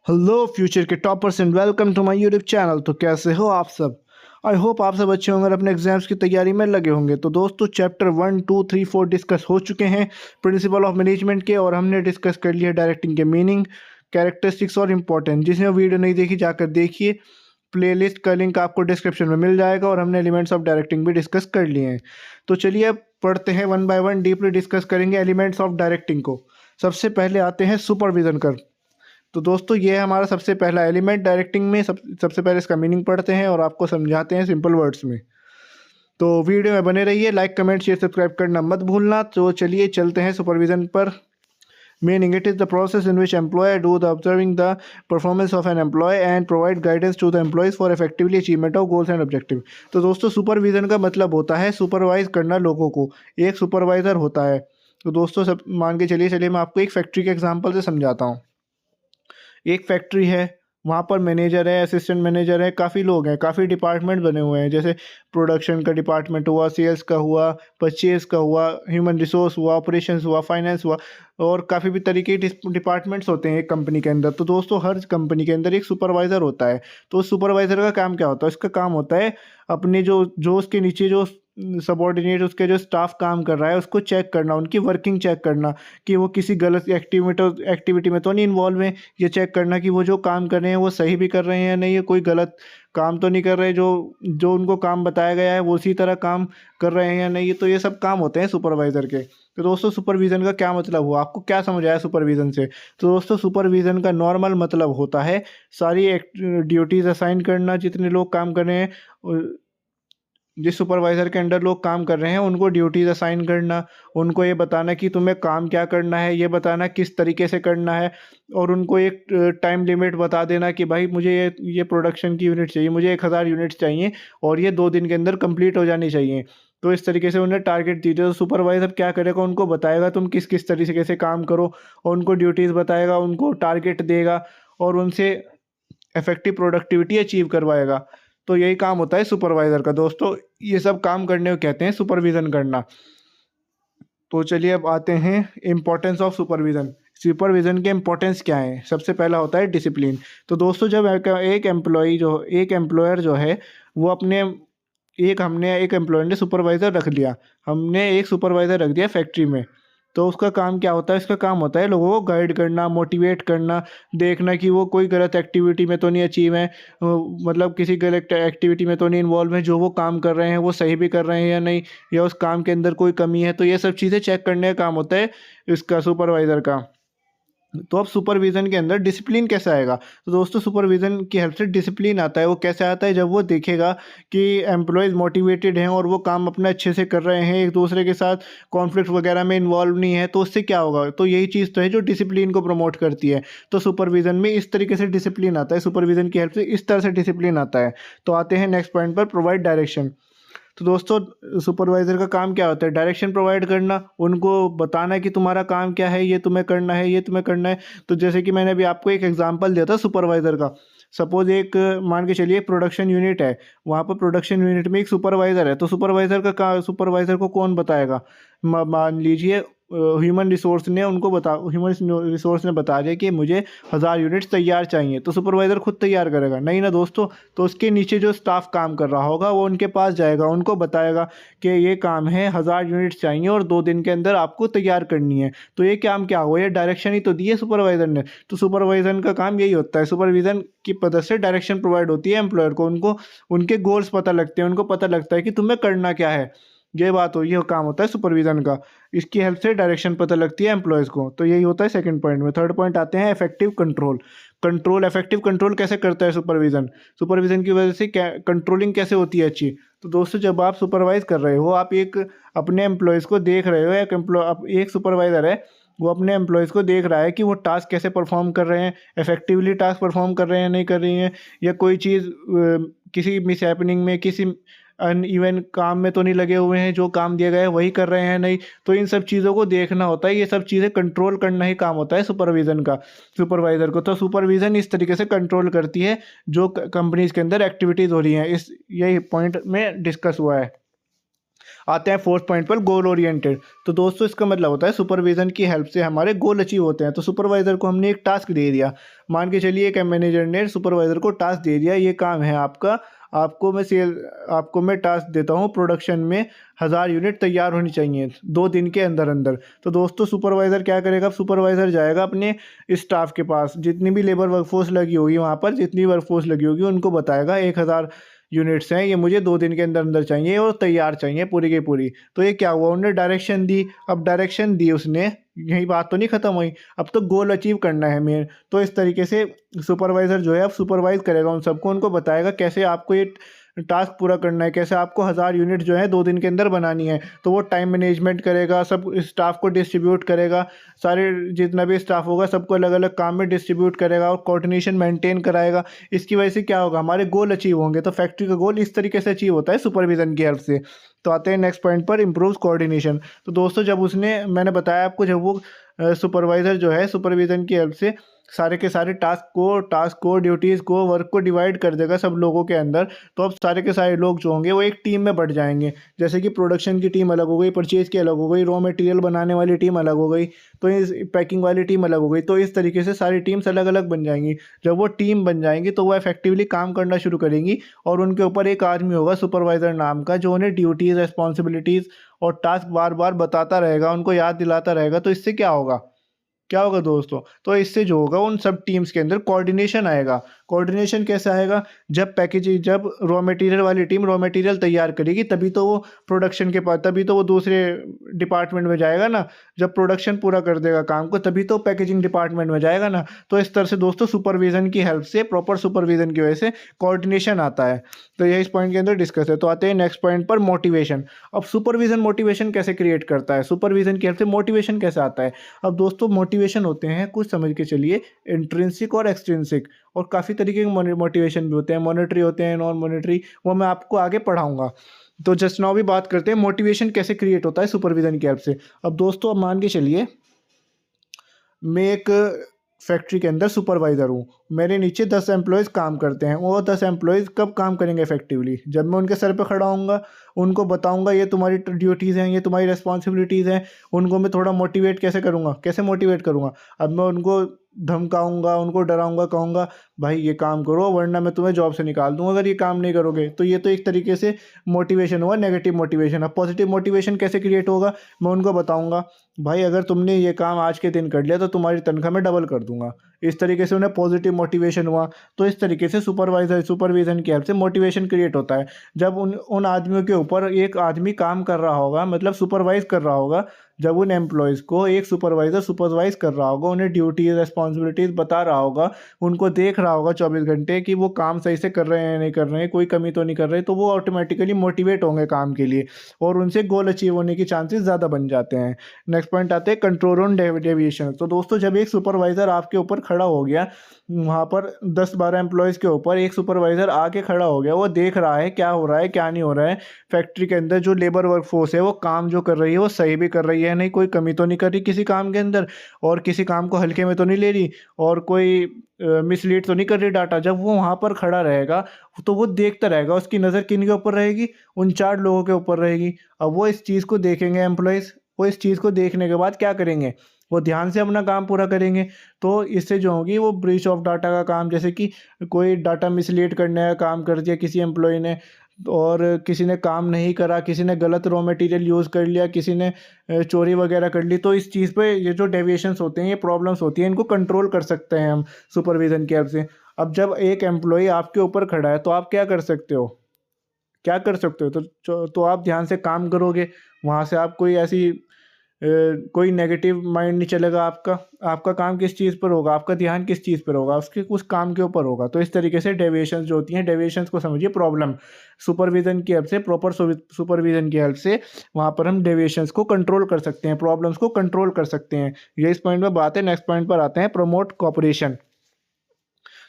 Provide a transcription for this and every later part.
Hello future के toppers and welcome to my YouTube channel. तो कैसे हो आप सब? आई होप आप सब अच्छे होंगे और अपने एग्जाम्स की तैयारी में लगे होंगे। तो दोस्तों चैप्टर 1, 2, 3, 4 डिस्कस हो चुके हैं प्रिंसिपल ऑफ मैनेजमेंट के, और हमने डिस्कस कर लिया डायरेक्टिंग के मीनिंग, कैरेक्टरिस्टिक्स और इम्पोर्टेंस। जिसने वीडियो नहीं देखी जाकर देखिए, प्लेलिस्ट का लिंक आपको डिस्क्रिप्शन में मिल जाएगा। और हमने एलिमेंट्स ऑफ डायरेक्टिंग भी डिस्कस कर लिए हैं। तो चलिए अब पढ़ते हैं, one by one deeply discuss करेंगे एलिमेंट्स ऑफ डायरेक्टिंग को। सबसे पहले आते हैं सुपरविजन कर। तो दोस्तों ये है हमारा सबसे पहला एलिमेंट डायरेक्टिंग में। सबसे पहले इसका मीनिंग पढ़ते हैं और आपको समझाते हैं सिंपल वर्ड्स में। तो वीडियो में बने रहिए, लाइक कमेंट शेयर सब्सक्राइब करना मत भूलना। तो चलिए चलते हैं सुपरविजन पर। Meaning: it is the process in which employee do the observing the performance of an employee and provide guidance to the employees for effectively achievement of goals and objective. तो दोस्तों सुपरविजन का मतलब होता है supervise करना लोगों को। एक सुपरवाइज़र होता है। तो दोस्तों सब मान के चलिए मैं आपको एक फैक्ट्री के एग्जाम्पल से समझाता हूँ। एक फैक्ट्री है, वहाँ पर मैनेजर है, असिस्टेंट मैनेजर है, काफ़ी लोग हैं, काफ़ी डिपार्टमेंट बने हुए हैं। जैसे प्रोडक्शन का डिपार्टमेंट हुआ, सेल्स का हुआ, परचेज़ का हुआ, ह्यूमन रिसोर्स हुआ, ऑपरेशंस हुआ, फाइनेंस हुआ, और काफ़ी भी तरीके के डिपार्टमेंट्स होते हैं एक कंपनी के अंदर। तो दोस्तों हर कंपनी के अंदर एक सुपरवाइज़र होता है। तो उस सुपरवाइज़र का काम क्या होता है? उसका काम होता है अपने जो जो उसके नीचे जो सबॉर्डिनेट उसके जो स्टाफ काम कर रहा है उसको चेक करना, उनकी वर्किंग चेक करना कि वो किसी गलत एक्टिविटी में तो नहीं इन्वॉल्व है। ये चेक करना कि वो जो काम कर रहे हैं वो सही भी कर रहे हैं या नहीं, है कोई गलत काम तो नहीं कर रहे, जो जो उनको काम बताया गया है वो उसी तरह काम कर रहे हैं या नहीं। तो ये सब काम होते हैं सुपरवाइज़र के। तो दोस्तों सुपरविज़न का क्या मतलब हुआ? आपको क्या समझ आया सुपरविज़न से? तो दोस्तों सुपरविज़न का नॉर्मल मतलब होता है सारी ड्यूटीज़ असाइन करना। जितने लोग काम कर रहे हैं, जिस सुपरवाइज़र के अंडर लोग काम कर रहे हैं उनको ड्यूटीज़ असाइन करना, उनको ये बताना कि तुम्हें काम क्या करना है, ये बताना किस तरीके से करना है, और उनको एक टाइम लिमिट बता देना कि भाई मुझे ये प्रोडक्शन की यूनिट चाहिए, मुझे 1000 यूनिट्स चाहिए और ये 2 दिन के अंदर कंप्लीट हो जानी चाहिए। तो इस तरीके से उन्हें टारगेट दीजिए। तो सुपरवाइज़र क्या करेगा? उनको बताएगा तुम किस किस तरीके से काम करो, और उनको ड्यूटीज़ बताएगा, उनको टारगेट देगा और उनसे इफेक्टिव प्रोडक्टिविटी अचीव करवाएगा। तो यही काम होता है सुपरवाइज़र का। दोस्तों ये सब काम करने को कहते हैं सुपरविज़न करना। तो चलिए अब आते हैं इम्पोर्टेंस ऑफ सुपरविज़न। सुपरविज़न के इम्पोर्टेंस क्या है? सबसे पहला होता है डिसिप्लिन। तो दोस्तों जब एक एम्प्लॉयर जो है वो अपने हमने एक एम्प्लॉयर ने सुपरवाइज़र रख लिया, हमने एक सुपरवाइज़र रख दिया फैक्ट्री में। तो उसका काम क्या होता है? इसका काम होता है लोगों को गाइड करना, मोटिवेट करना, देखना कि वो कोई गलत एक्टिविटी में तो नहीं अचीव है, मतलब किसी गलत एक्टिविटी में तो नहीं इन्वॉल्व है, जो वो काम कर रहे हैं वो सही भी कर रहे हैं या नहीं, या उस काम के अंदर कोई कमी है। तो ये सब चीज़ें चेक करने का काम होता है इसका, सुपरवाइज़र का। तो अब सुपरविज़न के अंदर डिसिप्लिन कैसे आएगा? तो दोस्तों सुपरविज़न की हेल्प से डिसिप्लिन आता है। वो कैसे आता है? जब वो देखेगा कि एम्प्लॉयज़ मोटिवेटेड हैं और वो काम अपना अच्छे से कर रहे हैं, एक दूसरे के साथ कॉन्फ्लिक्ट वगैरह में इन्वॉल्व नहीं है, तो उससे क्या होगा? तो यही चीज़ तो है जो डिसिप्लिन को प्रमोट करती है। तो सुपरविज़न में इस तरीके से डिसिप्लिन आता है, सुपरविज़न की हेल्प से इस तरह से डिसिप्लिन आता है। तो आते हैं नेक्स्ट पॉइंट पर, प्रोवाइड डायरेक्शन। तो दोस्तों सुपरवाइज़र का काम क्या होता है? डायरेक्शन प्रोवाइड करना, उनको बताना कि तुम्हारा काम क्या है, ये तुम्हें करना है, ये तुम्हें करना है। तो जैसे कि मैंने अभी आपको एक एग्जांपल दिया था सुपरवाइज़र का। सपोज़ एक मान के चलिए प्रोडक्शन यूनिट है, वहाँ पर प्रोडक्शन यूनिट में एक सुपरवाइज़र है। तो सुपरवाइज़र को कौन बताएगा? मान लीजिए ह्यूमन रिसोर्स ने बता दिया कि मुझे 1000 यूनिट्स तैयार चाहिए। तो सुपरवाइज़र खुद तैयार करेगा? नहीं ना दोस्तों। तो उसके नीचे जो स्टाफ काम कर रहा होगा वो उनके पास जाएगा, उनको बताएगा कि ये काम है, 1000 यूनिट्स चाहिए और 2 दिन के अंदर आपको तैयार करनी है। तो ये काम क्या हुआ? ये डायरेक्शन ही तो दी है सुपरवाइज़र ने। तो सुपरवाइज़र का काम यही होता है। सुपरविज़न की मदद से डायरेक्शन प्रोवाइड होती है एम्प्लॉयर को, उनको उनके गोल्स पता लगते हैं, उनको पता लगता है कि तुम्हें करना क्या है। ये बात हो, ये काम होता है सुपरविज़न का। इसकी हेल्प से डायरेक्शन पता लगती है एम्प्लॉयज़ को। तो यही होता है सेकंड पॉइंट में। थर्ड पॉइंट आते हैं इफेक्टिव कंट्रोल। इफेक्टिव कंट्रोल कैसे करता है सुपरविज़न? सुपरविज़न की वजह से क्या कंट्रोलिंग कैसे होती है अच्छी? तो दोस्तों जब आप सुपरवाइज़ कर रहे हो, आप एक अपने एम्प्लॉयज़ को देख रहे हो, एक सुपरवाइज़र है, वो अपने एम्प्लॉयज़ को देख रहा है कि वो टास्क कैसे परफॉर्म कर रहे हैं, इफेक्टिवली टास्क परफॉर्म कर रहे हैं, नहीं कर रही हैं, या कोई चीज़ किसी मिसहैपनिंग में, किसी अनइवन काम में तो नहीं लगे हुए हैं, जो काम दिया गया है वही कर रहे हैं नहीं। तो इन सब चीज़ों को देखना होता है, ये सब चीज़ें कंट्रोल करना ही काम होता है सुपरविज़न का, सुपरवाइज़र को। तो सुपरविज़न इस तरीके से कंट्रोल करती है जो कंपनीज़ के अंदर एक्टिविटीज़ हो रही हैं। यही पॉइंट में डिस्कस हुआ है। आते हैं फोर्थ पॉइंट पर, गोल ओरिएंटेड। तो दोस्तों इसका मतलब होता है सुपरविजन की हेल्प से हमारे गोल अचीव होते हैं। तो सुपरवाइजर को हमने एक टास्क दे दिया, मान के चलिए एक मैनेजर ने सुपरवाइजर को टास्क दे दिया, ये काम है आपका, आपको मैं टास्क देता हूँ, प्रोडक्शन में 1000 यूनिट तैयार होनी चाहिए 2 दिन के अंदर अंदर। तो दोस्तों सुपरवाइज़र क्या करेगा, सुपरवाइज़र जाएगा अपने स्टाफ के पास, जितनी भी लेबर वर्कफोर्स लगी होगी वहाँ पर, जितनी वर्कफोर्स लगी होगी उनको बताएगा 1000 यूनिट्स हैं, ये मुझे 2 दिन के अंदर अंदर चाहिए और तैयार चाहिए पूरी की पूरी। तो ये क्या हुआ, उन्होंने डायरेक्शन दी। अब डायरेक्शन दी उसने, यही बात तो नहीं ख़त्म हुई, अब तो गोल अचीव करना है मेन। तो इस तरीके से सुपरवाइज़र जो है अब सुपरवाइज़ करेगा उन सबको, उनको बताएगा कैसे आपको ये टास्क पूरा करना है, कैसे आपको 1000 यूनिट जो है 2 दिन के अंदर बनानी है। तो वो टाइम मैनेजमेंट करेगा, सब स्टाफ को डिस्ट्रीब्यूट करेगा, सारे जितना भी स्टाफ होगा सबको अलग अलग काम में डिस्ट्रीब्यूट करेगा और कोऑर्डिनेशन मेंटेन कराएगा। इसकी वजह से क्या होगा, हमारे गोल अचीव होंगे। तो फैक्ट्री का गोल इस तरीके से अचीव होता है सुपरविजन की हेल्प से। तो आते हैं नेक्स्ट पॉइंट पर, इम्प्रूव कोऑर्डिनेशन। तो दोस्तों जब उसने, मैंने बताया आपको, जब वो सुपरवाइज़र जो है सुपरविजन की हेल्प से सारे के सारे टास्क को ड्यूटीज़ को, वर्क को डिवाइड कर देगा सब लोगों के अंदर। तो अब सारे के सारे लोग जो होंगे वो एक टीम में बढ़ जाएंगे। जैसे कि प्रोडक्शन की टीम अलग हो गई, परचेज़ की अलग हो गई, रॉ मटेरियल बनाने वाली टीम अलग हो गई, तो इस पैकिंग वाली टीम अलग हो गई। तो इस तरीके से सारी टीम्स अलग अलग बन जाएंगी। जब वो टीम बन जाएंगी तो वो इफेक्टिवली काम करना शुरू करेंगी और उनके ऊपर एक आदमी होगा सुपरवाइज़र नाम का, जो उन्हें ड्यूटीज़, रिस्पॉन्सिबिलिटीज़ और टास्क बार बार बताता रहेगा, उनको याद दिलाता रहेगा। तो इससे क्या होगा दोस्तों, तो इससे जो होगा उन सब टीम्स के अंदर कोऑर्डिनेशन आएगा। कोऑर्डिनेशन कैसे आएगा, जब रॉ मटेरियल वाली टीम रॉ मटेरियल तैयार करेगी तभी तो वो प्रोडक्शन के पास, तभी तो वो दूसरे डिपार्टमेंट में जाएगा ना। जब प्रोडक्शन पूरा कर देगा काम को तभी तो पैकेजिंग डिपार्टमेंट में जाएगा ना। तो इस तरह से दोस्तों सुपरविजन की हेल्प से, प्रॉपर सुपरविजन की वजह से कोऑर्डिनेशन आता है। तो ये इस पॉइंट के अंदर डिस्कस है। तो आते हैं नेक्स्ट पॉइंट पर, मोटिवेशन। अब सुपरविजन मोटिवेशन कैसे क्रिएट करता है, सुपरविजन की हेल्प से मोटिवेशन कैसे आता है। अब दोस्तों मोटिवेशन होते हैं, कुछ समझ के चलिए, इंट्रिंसिक और एक्सट्रिंसिक, और काफ़ी तरीके के मोटिवेशन भी होते हैं, मॉनेटरी होते हैं, नॉन मॉनेटरी, वो मैं आपको आगे पढ़ाऊंगा। तो जस्ट नाउ भी बात करते हैं मोटिवेशन कैसे क्रिएट होता है सुपरविजन की हेल्प से। अब दोस्तों अब मान के चलिए मैं एक फैक्ट्री के अंदर सुपरवाइज़र हूँ, मेरे नीचे 10 एम्प्लॉयज़ काम करते हैं। वो 10 एम्प्लॉयज़ कब काम करेंगे इफेक्टिवली, जब मैं उनके सर पे खड़ा होऊंगा, उनको बताऊंगा ये तुम्हारी ड्यूटीज़ हैं, ये तुम्हारी रिस्पॉन्सिबिलिटीज़ हैं। उनको मैं थोड़ा मोटिवेट कैसे मोटिवेट करूँगा। अब मैं उनको धमकाऊंगा, उनको डराऊंगा, कहूँगा भाई ये काम करो वरना मैं तुम्हें जॉब से निकाल दूंगा अगर ये काम नहीं करोगे। तो ये तो एक तरीके से मोटिवेशन हुआ, नेगेटिव मोटिवेशन। अब पॉजिटिव मोटिवेशन कैसे क्रिएट होगा, मैं उनको बताऊंगा भाई अगर तुमने ये काम आज के दिन कर लिया तो तुम्हारी तनख्वाह मैं डबल कर दूंगा। इस तरीके से उन्हें पॉजिटिव मोटिवेशन हुआ। तो इस तरीके से सुपरविजन की हेल्प से मोटिवेशन क्रिएट होता है। जब उन आदमियों के ऊपर एक आदमी काम कर रहा होगा, मतलब सुपरवाइज कर रहा होगा, जब उन एम्प्लॉयज़ को एक सुपरवाइज़र सुपरवाइज कर रहा होगा, उन्हें ड्यूटीज़, रिस्पॉन्सिबिलिटीज़ बता रहा होगा, उनको देख रहा होगा 24 घंटे कि वो काम सही से कर रहे हैं नहीं कर रहे हैं, कोई कमी तो नहीं कर रहे, तो वो ऑटोमेटिकली मोटिवेट होंगे काम के लिए और उनसे गोल अचीव होने की चांसेस ज़्यादा बन जाते हैं। नेक्स्ट पॉइंट आते हैं कंट्रोल ऑन डेविएशन। तो दोस्तों जब एक सुपरवाइज़र आपके ऊपर खड़ा हो गया, वहाँ पर 10-12 एम्प्लॉयज़ के ऊपर एक सुपरवाइज़र आके खड़ा हो गया, वो देख रहा है क्या हो रहा है क्या नहीं हो रहा है, फैक्ट्री के अंदर जो लेबर वर्कफोर्स है वो काम जो कर रही है वो सही भी कर रही है नहीं, कोई कमी तो नहीं कर रही किसी काम के अंदर, और किसी काम को हल्के में तो नहीं ले रही, और कोई मिसलीड तो नहीं कर रही डाटा। जब वो वहाँ पर खड़ा रहेगा तो वो देखता रहेगा, उसकी नज़र किन के ऊपर रहेगी, उन 4 लोगों के ऊपर रहेगी। अब वो इस चीज़ को देखेंगे एम्प्लॉयज़, वो इस चीज़ को देखने के बाद क्या करेंगे, वो ध्यान से अपना काम पूरा करेंगे। तो इससे जो होगी वो ब्रीच ऑफ डाटा का काम, जैसे कि कोई डाटा मिसलीड करने का काम कर दिया किसी एम्प्लॉय ने, और किसी ने काम नहीं करा, किसी ने गलत रॉ मटेरियल यूज़ कर लिया, किसी ने चोरी वगैरह कर ली, तो इस चीज़ पे ये जो डेविएशंस होते हैं, ये प्रॉब्लम्स होती हैं, इनको कंट्रोल कर सकते हैं हम सुपरविजन की हेल्प से। अब जब एक एम्प्लॉय आपके ऊपर खड़ा है तो आप क्या कर सकते हो, तो आप ध्यान से काम करोगे, वहाँ से आप कोई नेगेटिव माइंड नहीं चलेगा आपका काम किस चीज़ पर होगा, आपका ध्यान किस चीज़ पर होगा, उसके उस काम के ऊपर होगा। तो इस तरीके से डेविएशंस जो होती हैं, डेविएशंस को समझिए प्रॉब्लम, सुपरविजन की हेल्प से, प्रॉपर सुपरविजन की हेल्प से वहाँ पर हम डेविएशंस को कंट्रोल कर सकते हैं, प्रॉब्लम्स को कंट्रोल कर सकते हैं। ये इस पॉइंट में बात है। नेक्स्ट पॉइंट पर आते हैं, प्रमोट कॉपरेशन।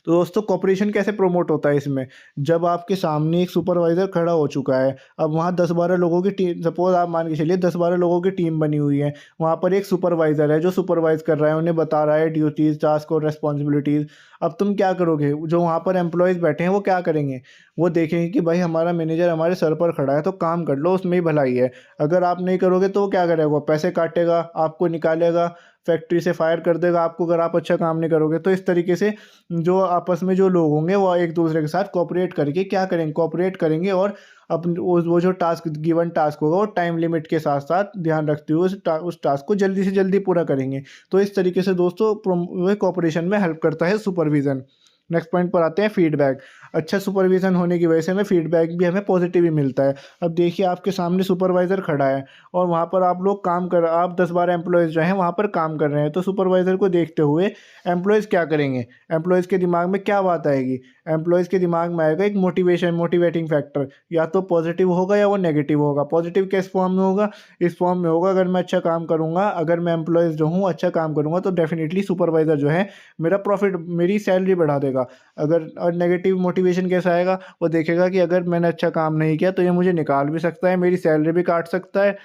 तो दोस्तों कॉपरेशन कैसे प्रमोट होता है इसमें, जब आपके सामने एक सुपरवाइज़र खड़ा हो चुका है, अब वहाँ 10-12 लोगों की टीम, सपोज आप मान के चलिए 10-12 लोगों की टीम बनी हुई है, वहाँ पर एक सुपरवाइज़र है जो सुपरवाइज़ कर रहा है, उन्हें बता रहा है ड्यूटीज़, टास्क और रेस्पॉन्सिबिलिटीज़। अब तुम क्या करोगे, जो वहाँ पर एम्प्लॉयज़ बैठे हैं वो क्या करेंगे, वो देखेंगे कि भाई हमारा मैनेजर हमारे सर पर खड़ा है तो काम कर लो, उसमें ही भलाई है। अगर आप नहीं करोगे तो वो क्या करेगा, वो पैसे काटेगा, आपको निकालेगा, फैक्ट्री से फायर कर देगा आपको अगर आप अच्छा काम नहीं करोगे। तो इस तरीके से जो आपस में जो लोग होंगे वो एक दूसरे के साथ कोऑपरेट करके क्या करेंगे, कोऑपरेट करेंगे और अपन वो जो टास्क गिवन टास्क होगा वो टाइम लिमिट के साथ साथ ध्यान रखते हुए उस टास्क को जल्दी से जल्दी पूरा करेंगे। तो इस तरीके से दोस्तों कोऑपरेशन में हेल्प करता है सुपरविज़न। नेक्स्ट पॉइंट पर आते हैं फीडबैक। अच्छा सुपरविज़न होने की वजह से हमें फीडबैक भी हमें पॉजिटिव ही मिलता है। अब देखिए आपके सामने सुपरवाइज़र खड़ा है और वहाँ पर आप लोग काम कर आप 10-12 एम्प्लॉयज़ जो हैं वहाँ पर काम कर रहे हैं। तो सुपरवाइज़र को देखते हुए एम्प्लॉयज़ क्या करेंगे, एम्प्लॉयज़ के दिमाग में क्या बात आएगी, एम्प्लॉयज़ के दिमाग में आएगा एक मोटिवेटिंग फैक्टर, या तो पॉजिटिव होगा या वो नेगेटिव होगा। पॉजिटिव किस फॉर्म में होगा, इस फॉर्म में होगा अगर मैं अच्छा काम करूँगा, अगर मैं एम्प्लॉयज़ जो हूँ अच्छा काम करूँगा तो डेफिनेटली सुपरवाइज़र जो है मेरा प्रॉफिट मेरी सैलरी बढ़ा देगा। अगर और नेगेटिव मोटिवेशन कैसा आएगा, वो देखेगा कि अगर मैंने अच्छा काम नहीं किया तो ये मुझे निकाल भी सकता है, मेरी सैलरी भी काट सकता है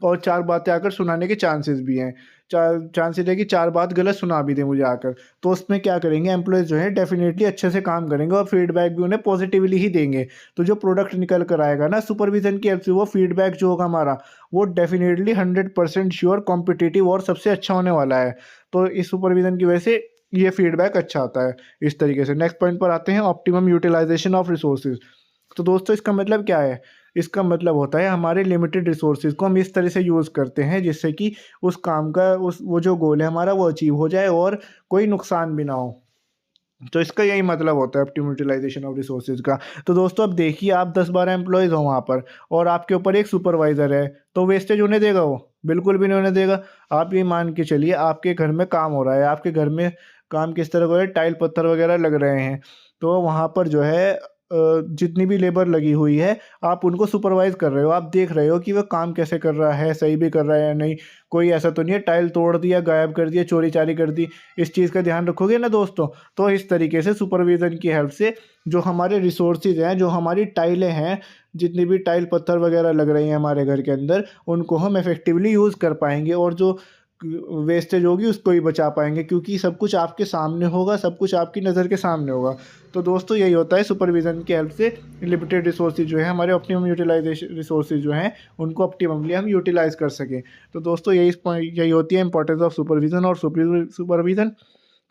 और 4 बातें आकर सुनाने के चांसेस भी हैं। चांसेस है कि 4 बात गलत सुना भी दे मुझे आकर। तो उसमें क्या करेंगे एम्प्लॉइज़ जो है डेफ़िनेटली अच्छे से काम करेंगे और फीडबैक भी उन्हें पॉजिटिवली ही देंगे। तो जो प्रोडक्ट निकल कर आएगा ना सुपरविज़न की हेल्प से, वो फीडबैक जो होगा हमारा, वो डेफ़िनेटली 100% श्योर कॉम्पिटिटिव और सबसे अच्छा होने वाला है। तो इस सुपरविज़न की वजह से ये फीडबैक अच्छा आता है इस तरीके से। नेक्स्ट पॉइंट पर आते हैं ऑप्टिमम यूटिलाइज़ेशन ऑफ रिसोर्सेज़। तो दोस्तों इसका मतलब क्या है? इसका मतलब होता है हमारे लिमिटेड रिसोर्सेज़ को हम इस तरह से यूज़ करते हैं जिससे कि उस काम का वो जो गोल है हमारा वो अचीव हो जाए और कोई नुकसान भी ना हो। तो इसका यही मतलब होता है ऑप्टिमम यूटिलाइज़ेशन ऑफ रिसोर्सेज़ का। तो दोस्तों अब देखिए आप 10-12 एम्प्लॉइज़ हो वहाँ पर और आपके ऊपर एक सुपरवाइज़र है, तो वेस्टेज होने देगा वो? बिल्कुल भी नहीं होने देगा। आप ये मान के चलिए आपके घर में काम हो रहा है, आपके घर में काम किस तरह का हो रहा है, टाइल पत्थर वगैरह लग रहे हैं। तो वहाँ पर जो है जितनी भी लेबर लगी हुई है, आप उनको सुपरवाइज़ कर रहे हो, आप देख रहे हो कि वो काम कैसे कर रहा है, सही भी कर रहा है या नहीं। कोई ऐसा तो नहीं है टाइल तोड़ दिया, गायब कर दिया, चोरी-चारी कर दी, इस चीज़ का ध्यान रखोगे ना दोस्तों? तो इस तरीके से सुपरविज़न की हेल्प से जो हमारे रिसोर्सेज़ हैं, जो हमारी टाइलें हैं, जितनी भी टाइल पत्थर वगैरह लग रही हैं हमारे घर के अंदर, उनको हम इफ़ेक्टिवली यूज़ कर पाएँगे और जो वेस्टेज होगी उसको ही बचा पाएँगे क्योंकि सब कुछ आपके सामने होगा, सब कुछ आपकी नज़र के सामने होगा। तो दोस्तों यही होता है सुपरविज़न की हेल्प से लिमिटेड रिसोर्सेज जो है हमारे ऑप्टिमम यूटिलाइजेशन रिसोर्सेज जो हैं उनको ऑप्टिममली हम यूटिलाइज़ कर सकें। तो दोस्तों यही होती है इंपॉर्टेंस ऑफ सुपरविज़न और सुपरविज़न।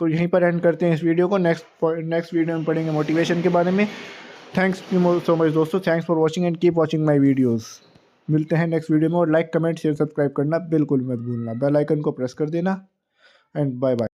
तो यहीं पर एंड करते हैं इस वीडियो को। नेक्स्ट वीडियो में पढ़ेंगे मोटिवेशन के बारे में। थैंक्स सो मच दोस्तों, thanks for watching and keep watching my videos. मिलते हैं नेक्स्ट वीडियो में और लाइक कमेंट शेयर सब्सक्राइब करना बिल्कुल मत भूलना, बेल आइकन को प्रेस कर देना एंड बाय बाय।